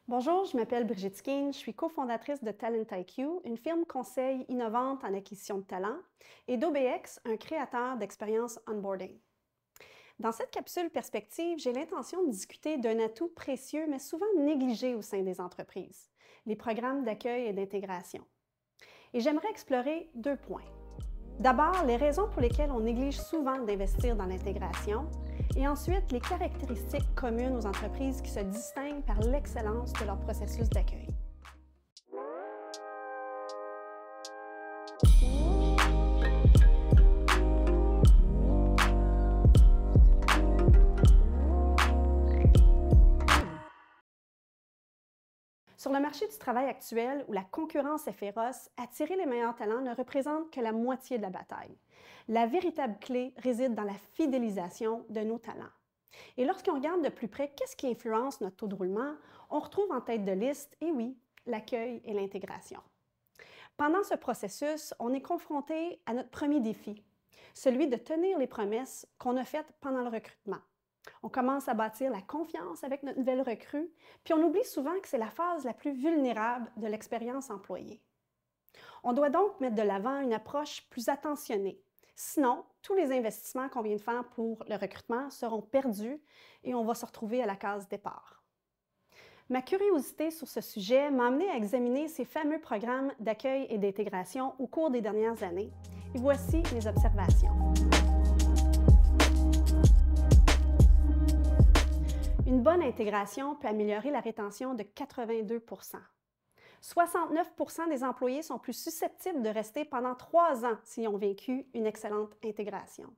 Bonjour, je m'appelle Brigitte Skeen, je suis cofondatrice de Talent IQ, une firme conseil innovante en acquisition de talent, et d'OBX, un créateur d'expériences onboarding. Dans cette capsule perspective, j'ai l'intention de discuter d'un atout précieux mais souvent négligé au sein des entreprises, les programmes d'accueil et d'intégration. Et j'aimerais explorer deux points. D'abord, les raisons pour lesquelles on néglige souvent d'investir dans l'intégration, et ensuite les caractéristiques communes aux entreprises qui se distinguent par l'excellence de leur processus d'accueil. Sur le marché du travail actuel, où la concurrence est féroce, attirer les meilleurs talents ne représente que la moitié de la bataille. La véritable clé réside dans la fidélisation de nos talents. Et lorsqu'on regarde de plus près qu'est-ce qui influence notre taux de roulement, on retrouve en tête de liste, et oui, l'accueil et l'intégration. Pendant ce processus, on est confronté à notre premier défi, celui de tenir les promesses qu'on a faites pendant le recrutement. On commence à bâtir la confiance avec notre nouvelle recrue, puis on oublie souvent que c'est la phase la plus vulnérable de l'expérience employée. On doit donc mettre de l'avant une approche plus attentionnée. Sinon, tous les investissements qu'on vient de faire pour le recrutement seront perdus et on va se retrouver à la case départ. Ma curiosité sur ce sujet m'a amené à examiner ces fameux programmes d'accueil et d'intégration au cours des dernières années. Et voici mes observations. Une bonne intégration peut améliorer la rétention de 82 %. 69 % des employés sont plus susceptibles de rester pendant 3 ans s'ils ont vécu une excellente intégration.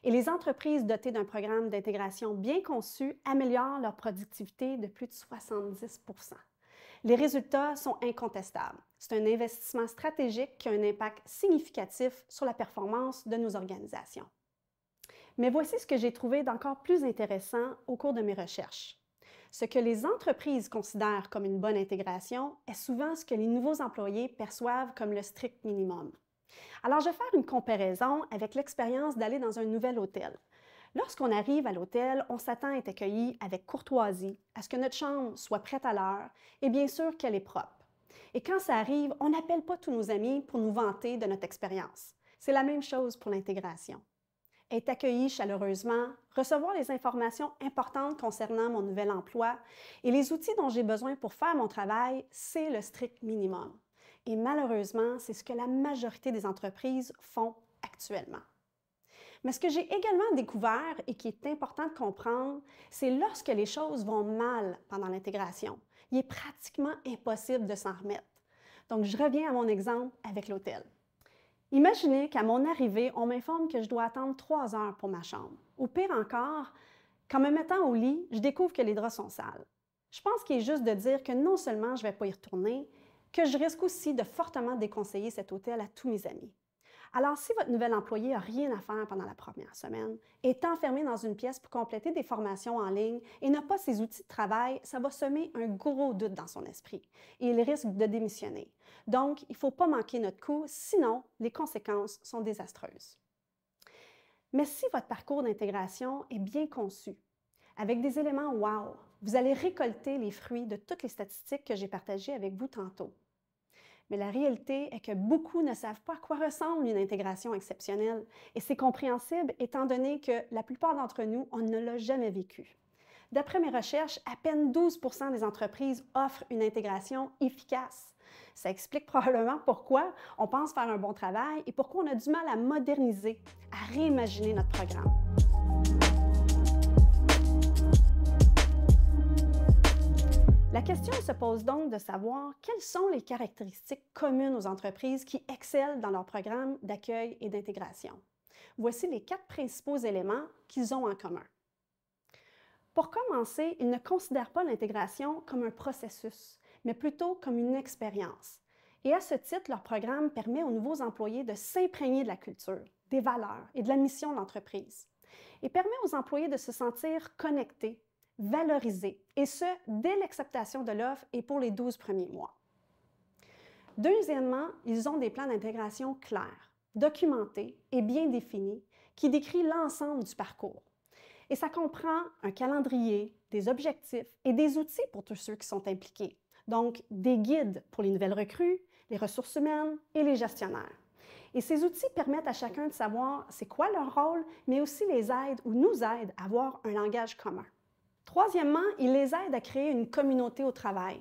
Et les entreprises dotées d'un programme d'intégration bien conçu améliorent leur productivité de plus de 70 %. Les résultats sont incontestables. C'est un investissement stratégique qui a un impact significatif sur la performance de nos organisations. Mais voici ce que j'ai trouvé d'encore plus intéressant au cours de mes recherches. Ce que les entreprises considèrent comme une bonne intégration est souvent ce que les nouveaux employés perçoivent comme le strict minimum. Alors, je vais faire une comparaison avec l'expérience d'aller dans un nouvel hôtel. Lorsqu'on arrive à l'hôtel, on s'attend à être accueilli avec courtoisie, à ce que notre chambre soit prête à l'heure et bien sûr qu'elle est propre. Et quand ça arrive, on n'appelle pas tous nos amis pour nous vanter de notre expérience. C'est la même chose pour l'intégration. Être accueilli chaleureusement, recevoir les informations importantes concernant mon nouvel emploi et les outils dont j'ai besoin pour faire mon travail, c'est le strict minimum. Et malheureusement, c'est ce que la majorité des entreprises font actuellement. Mais ce que j'ai également découvert et qui est important de comprendre, c'est lorsque les choses vont mal pendant l'intégration. Il est pratiquement impossible de s'en remettre. Donc, je reviens à mon exemple avec l'hôtel. Imaginez qu'à mon arrivée, on m'informe que je dois attendre 3 heures pour ma chambre. Ou pire encore, qu'en me mettant au lit, je découvre que les draps sont sales. Je pense qu'il est juste de dire que non seulement je ne vais pas y retourner, que je risque aussi de fortement déconseiller cet hôtel à tous mes amis. Alors, si votre nouvel employé n'a rien à faire pendant la première semaine, est enfermé dans une pièce pour compléter des formations en ligne et n'a pas ses outils de travail, ça va semer un gros doute dans son esprit et il risque de démissionner. Donc, il ne faut pas manquer notre coup, sinon les conséquences sont désastreuses. Mais si votre parcours d'intégration est bien conçu, avec des éléments wow, vous allez récolter les fruits de toutes les statistiques que j'ai partagées avec vous tantôt. Mais la réalité est que beaucoup ne savent pas à quoi ressemble une intégration exceptionnelle et c'est compréhensible étant donné que la plupart d'entre nous, on ne l'a jamais vécu. D'après mes recherches, à peine 12 % des entreprises offrent une intégration efficace. Ça explique probablement pourquoi on pense faire un bon travail et pourquoi on a du mal à moderniser, à réimaginer notre programme. La question se pose donc de savoir quelles sont les caractéristiques communes aux entreprises qui excellent dans leur programme d'accueil et d'intégration. Voici les 4 principaux éléments qu'ils ont en commun. Pour commencer, ils ne considèrent pas l'intégration comme un processus, mais plutôt comme une expérience. Et à ce titre, leur programme permet aux nouveaux employés de s'imprégner de la culture, des valeurs et de la mission de l'entreprise. Et permet aux employés de se sentir connectés, valorisés, et ce, dès l'acceptation de l'offre et pour les 12 premiers mois. Deuxièmement, ils ont des plans d'intégration clairs, documentés et bien définis qui décrivent l'ensemble du parcours. Et ça comprend un calendrier, des objectifs et des outils pour tous ceux qui sont impliqués. Donc, des guides pour les nouvelles recrues, les ressources humaines et les gestionnaires. Et ces outils permettent à chacun de savoir c'est quoi leur rôle, mais aussi les aident ou nous aident à avoir un langage commun. Troisièmement, ils les aident à créer une communauté au travail.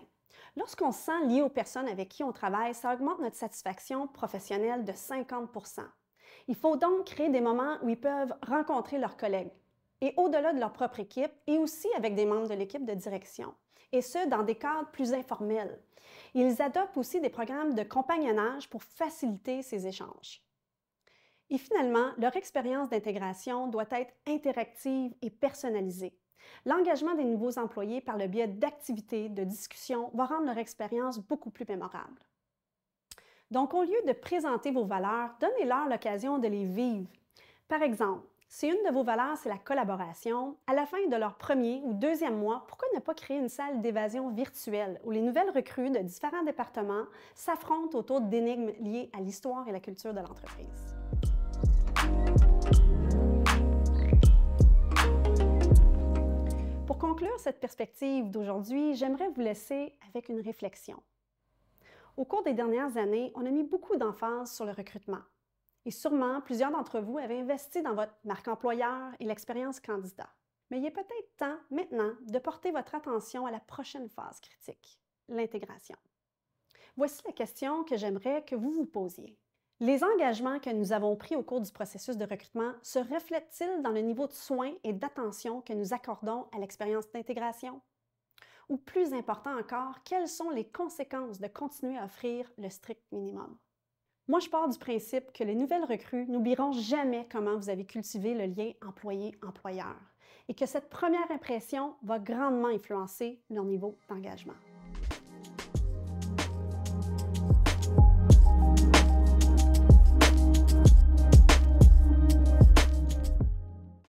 Lorsqu'on se sent lié aux personnes avec qui on travaille, ça augmente notre satisfaction professionnelle de 50 %. Il faut donc créer des moments où ils peuvent rencontrer leurs collègues, et au-delà de leur propre équipe, et aussi avec des membres de l'équipe de direction, et ce, dans des cadres plus informels. Ils adoptent aussi des programmes de compagnonnage pour faciliter ces échanges. Et finalement, leur expérience d'intégration doit être interactive et personnalisée. L'engagement des nouveaux employés par le biais d'activités, de discussions, va rendre leur expérience beaucoup plus mémorable. Donc, au lieu de présenter vos valeurs, donnez-leur l'occasion de les vivre. Par exemple, si une de vos valeurs, c'est la collaboration, à la fin de leur premier ou deuxième mois, pourquoi ne pas créer une salle d'évasion virtuelle où les nouvelles recrues de différents départements s'affrontent autour d'énigmes liées à l'histoire et la culture de l'entreprise? Pour conclure cette perspective d'aujourd'hui, j'aimerais vous laisser avec une réflexion. Au cours des dernières années, on a mis beaucoup d'emphase sur le recrutement. Et sûrement, plusieurs d'entre vous avaient investi dans votre marque employeur et l'expérience candidat. Mais il est peut-être temps maintenant de porter votre attention à la prochaine phase critique, l'intégration. Voici la question que j'aimerais que vous vous posiez. Les engagements que nous avons pris au cours du processus de recrutement se reflètent-ils dans le niveau de soins et d'attention que nous accordons à l'expérience d'intégration? Ou plus important encore, quelles sont les conséquences de continuer à offrir le strict minimum? Moi, je pars du principe que les nouvelles recrues n'oublieront jamais comment vous avez cultivé le lien employé-employeur et que cette première impression va grandement influencer leur niveau d'engagement.